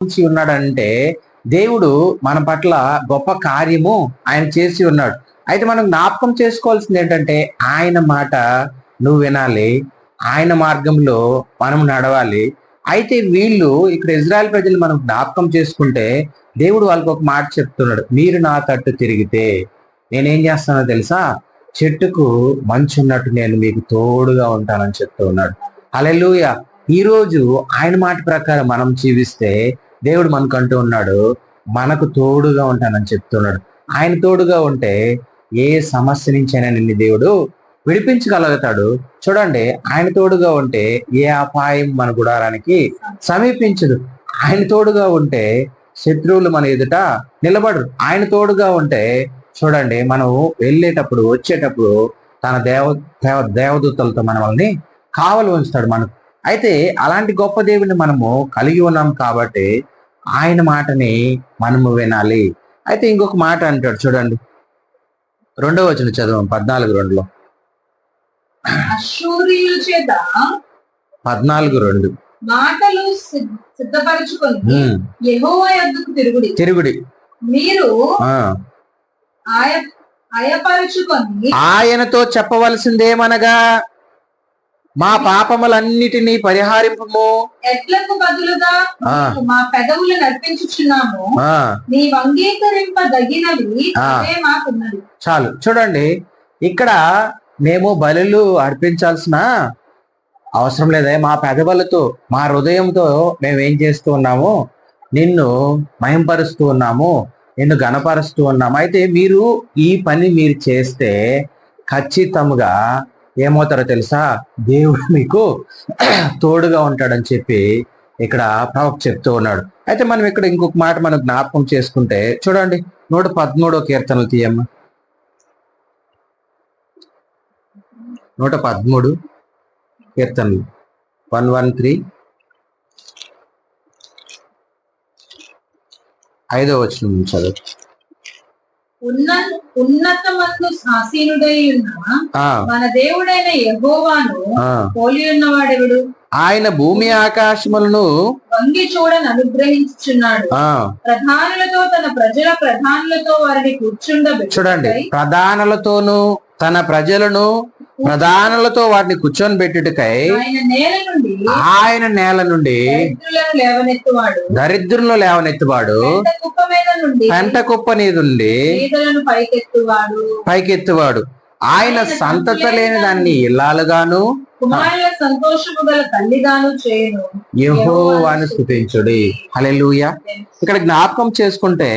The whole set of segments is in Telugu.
ఉన్నాడంటే దేవుడు మన పట్ల గొప్ప కార్యము ఆయన చేసి ఉన్నాడు. అయితే మనం జ్ఞాపకం చేసుకోవాల్సింది ఏంటంటే ఆయన మాట నువ్వు వినాలి, ఆయన మార్గంలో మనం నడవాలి. అయితే వీళ్ళు ఇక్కడ ఇజ్రాయెల్ ప్రజలు మనం జ్ఞాపకం చేసుకుంటే దేవుడు వాళ్ళకి ఒక మాట చెప్తున్నాడు, మీరు నా తట్టు తిరిగితే నేనేం చేస్తానో తెలుసా, చెట్టుకు మంచు ఉన్నట్టు నేను మీకు తోడుగా ఉంటానని చెప్తూ ఉన్నాడు. హల్లెలూయా. ఈ రోజు ఆయన మాట ప్రకారం మనం జీవిస్తే దేవుడు మనకు అంటూ ఉన్నాడు, మనకు తోడుగా ఉంటానని చెప్తున్నాడు. ఆయన తోడుగా ఉంటే ఏ సమస్య నుంచైనా నిన్ను దేవుడు విడిపించగలుగుతాడు. చూడండి, ఆయన తోడుగా ఉంటే ఏ అపాయం మన గుడారానికి సమీపించదు. ఆయన తోడుగా ఉంటే శత్రువులు మన ఎదుట నిలబడరు. ఆయన తోడుగా ఉంటే చూడండి, మనం వెళ్ళేటప్పుడు వచ్చేటప్పుడు తన దేవదూతలతో మనల్ని కావలి ఉంచుతాడు మనకు. అయితే అలాంటి గొప్ప దేవుని మనము కలిగి ఉన్నాం కాబట్టి ఆయన మాటని మనము వినాలి. అయితే ఇంకొక మాట అంటాడు చూడండి, 2వ వచనం చదువు, 14:2. అష్షూరీయుల చేత 14:2 మాటలు సిద్ధపరచుకొని యెహోవా యొద్దకు తిరుగుడి. మీరు ఆయపరచుకొని ఆయనతో చెప్పవలసిందేమనగా, మా పాపములన్నిటినీ పరిహారింపము, ఎట్లకు బదులుగా మా పెదవులు నడిపించుచున్నాము, నీ అంగీకరింపదగినవి మాకున్నది. చాలు. చూడండి, ఇక్కడ మేము బలులు అర్పించాల్సిన అవసరం లేదా, మా పెదవులతో మా హృదయంతో మేము ఏం చేస్తూ ఉన్నాము, నిన్ను మహింపరుస్తూ ఉన్నాము, నిన్ను గణపరుస్తూ ఉన్నాము. అయితే మీరు ఈ పని మీరు చేస్తే ఖచ్చితంగా ఏమవుతారో తెలుసా, దేవుడు మీకు తోడుగా ఉంటాడని చెప్పి ఇక్కడ ప్రవక్త చెప్తూ ఉన్నాడు. అయితే మనం ఇక్కడ ఇంకొక మాట మనం జ్ఞాపకం చేసుకుంటే చూడండి, 113వ కీర్తనలు తీయమ్మ. 113 కీర్తనలు 113 5వ వచనం చదువు. ఉన్నతమందు ఆసీనుడై ఉన్న మన దేవుడైన యెహోవాను పోలి ఉన్నవాడెవడు? ఆయన భూమి ఆకాశములను వంగి చూడని అనుగ్రహించుచున్నాడు. ప్రధానులతో తన ప్రజల ప్రధానులతో వారిని కూర్చుండబెట్టి, చూడండి, ప్రధానులతోనూ తన ప్రజలను ప్రధానులతో వాటిని కూర్చొని పెట్టుటకై ఆయన నేల నుండి దరిద్రులను లేవనెత్తువాడు, పెంట కుప్ప నుండి పైకెత్తువాడు. ఆయన సంతత లేని దాన్ని ఇల్లాలుగాను సంతోషము గల తల్లిగాను చేయను. యెహోవాను స్తుతించుడి. హల్లెలూయా. ఇక్కడ జ్ఞాపకం చేసుకుంటే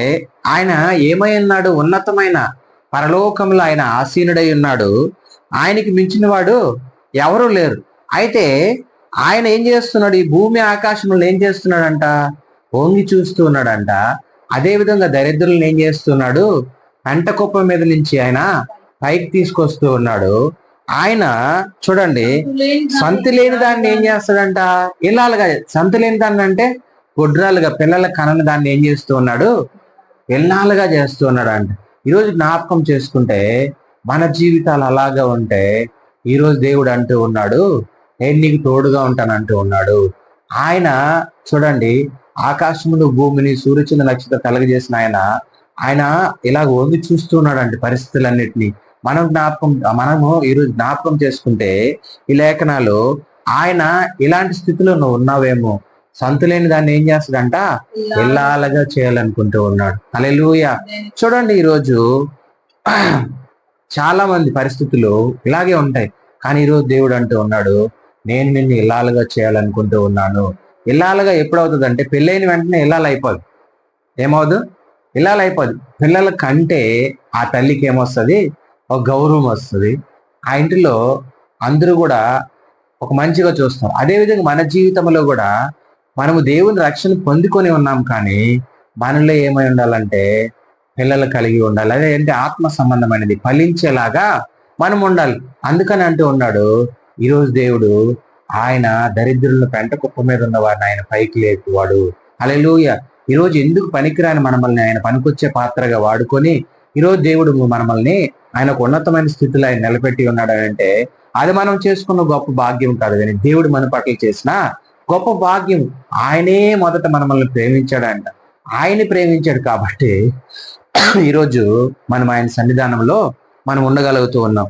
ఆయన ఏమై ఉన్నాడు, ఉన్నతమైన పరలోకంలో ఆయన ఆసీనుడై ఉన్నాడు. ఆయనకి మించిన వాడు ఎవరు లేరు. అయితే ఆయన ఏం చేస్తున్నాడు, ఈ భూమి ఆకాశంలో ఏం చేస్తున్నాడంట, ఓంగి చూస్తూ ఉన్నాడంట. అదే విధంగా దరిద్రులను ఏం చేస్తున్నాడు, పెంట కుప్ప మీద నుంచి ఆయన పైకి తీసుకొస్తూ ఉన్నాడు. ఆయన చూడండి, సంతి లేని దాన్ని ఏం చేస్తాడంట, ఇల్లాలుగా. సంతి లేని దాన్ని అంటే గుడ్రాలుగా పిల్లల కనని దాన్ని ఏం చేస్తూ ఉన్నాడు, ఇల్లాలుగా చేస్తూ ఉన్నాడు అంట. ఈరోజు జ్ఞాపకం చేసుకుంటే మన జీవితాలు అలాగా ఉంటే ఈరోజు దేవుడు అంటూ ఉన్నాడు, నేను నీకు తోడుగా ఉంటానంటూ ఉన్నాడు. ఆయన చూడండి, ఆకాశమును భూమిని సూర్యచంద్ర నక్షత్రం కలగజేసిన ఆయన ఇలాగ వంగి చూస్తూ ఉన్నాడంటే పరిస్థితులన్నిటినీ. మనము ఈరోజు జ్ఞాపకం చేసుకుంటే ఈ లేఖనాలు ఆయన ఇలాంటి స్థితిలో నువ్వు ఉన్నావేమో, సంతులేని దాన్ని ఏం చేస్తాడంట, ఇల్లాలుగా చేయాలనుకుంటూ ఉన్నాడు. హల్లెలూయా. చూడండి, ఈరోజు చాలా మంది పరిస్థితులు ఇలాగే ఉంటాయి. కానీ ఈరోజు దేవుడు అంటూ ఉన్నాడు, నేను నిన్ను ఇల్లాలుగా చేయాలనుకుంటూ ఉన్నాను. ఇల్లాలుగా ఎప్పుడవుతుంది అంటే పెళ్ళైన వెంటనే ఇల్లాలు అయిపోదు. ఏమవుదు, ఇల్లాలు అయిపోదు. పిల్లల కంటే ఆ తల్లికి ఏమొస్తుంది, ఒక గౌరవం వస్తుంది. ఆ ఇంటిలో అందరూ కూడా ఒక మంచిగా చూస్తారు. అదేవిధంగా మన జీవితంలో కూడా మనము దేవుని రక్షణ పొందుకొని ఉన్నాం, కానీ మనలో ఏమై ఉండాలంటే పిల్లలు కలిగి ఉండాలి. అదేంటే ఆత్మ సంబంధమైనది ఫలించేలాగా మనం ఉండాలి. అందుకని అంటూ ఉన్నాడు, ఈరోజు దేవుడు ఆయన దరిద్రులను పెంట కుప్ప మీద ఉన్న వారిని ఆయన పైకి లేపువాడు. హల్లెలూయా. ఈరోజు ఎందుకు పనికిరాని మనల్ని ఆయన పనికొచ్చే పాత్రగా వాడుకొని ఈరోజు దేవుడు మనల్ని ఆయనకు ఉన్నతమైన స్థితిలో ఆయన నిలబెట్టి ఉన్నాడు అంటే అది మనం చేసుకున్న గొప్ప భాగ్యం కాదు, కానీ దేవుడు మన పట్ల చేసిన గొప్ప భాగ్యం. ఆయనే మొదట మనల్ని ప్రేమించాడంట. ఆయన్ని ప్రేమించాడు కాబట్టి ఈరోజు మనం ఆయన సన్నిధానంలో మనం ఉండగలుగుతూ ఉన్నాం.